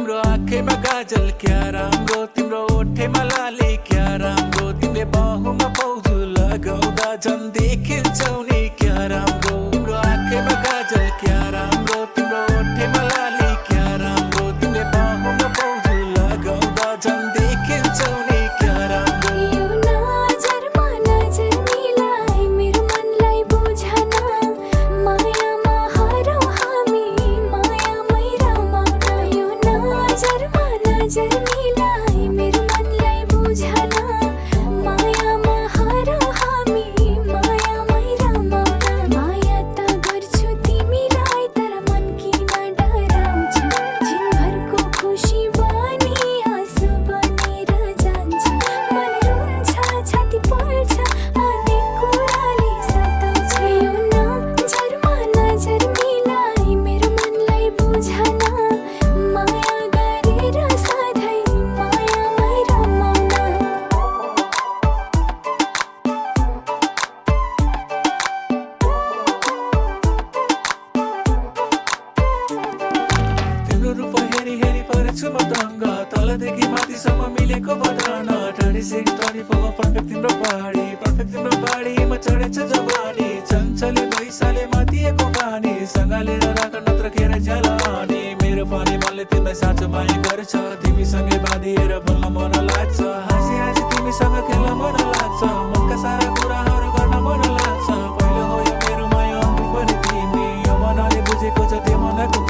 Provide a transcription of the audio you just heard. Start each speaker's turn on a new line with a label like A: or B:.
A: तिम्रो आँखैमा गाजल क्या राम्रो, तिम्रो ओठैमा लाली क्या राम्रो, तिमीले बाहुमा पाउजु लगाउँदा झन् देखिन्छौ नि क्या राम्रो। तिम्रो आँखैमा गाजल क्या राम्रो, तिम्रो ओठैमा लाली क्या राम्रो, तिमीले बाहुमा पाउजु लगाउँदा झन् देखिन्छौ नि क्या राम्रो।
B: यो नजरमा नजर मिलाई मेरो मनलाई बुझन, मायामा हरौँ हामी मायामै रमाउन। यो नजरमा नजर मिलाई मेरो मनलाई बुझन, मायामा हरौँ हामी मायामै रमाउन। माया त गर्छु तिमीलाई तर मन किन डराउँछ, जिनभरको खुसी बनी आँसु बनेर जान्छ। मन रुन्छ छाती पोल्छ अनेक कुराले सताउँछ। यो नजरमा नजर मिलाई मेरो मनलाई बुझन, माया गरेर सधैँ मायामै रमाउन।
A: तिम्रो रूप हेरी हेरी परेछु म दङ्ग, तलदेखि माथिसम्म मिलेको बदन। 26, 24 पर्फेक्ट तिम्रो बाडी म चढेछ जवानी। चञ्चले पैसाले माथिएको पानी सँगालेर राख नत्र खेर जलानी। मेरो पनि मनले तिमीलाई साँचो माया गर्छ, तिमीसँगै बाँधिएर बोल्न मन लाग्छ। हाँसी हाँसी तिमीसँग खेल्न मन लाग्छ, मनका सारा कुराहरू गर्न मन लाग्छ। पहिलो हो यो मेरो माया, अघि पनि तिमी, यो मनले बुझेको छ त्यो मनको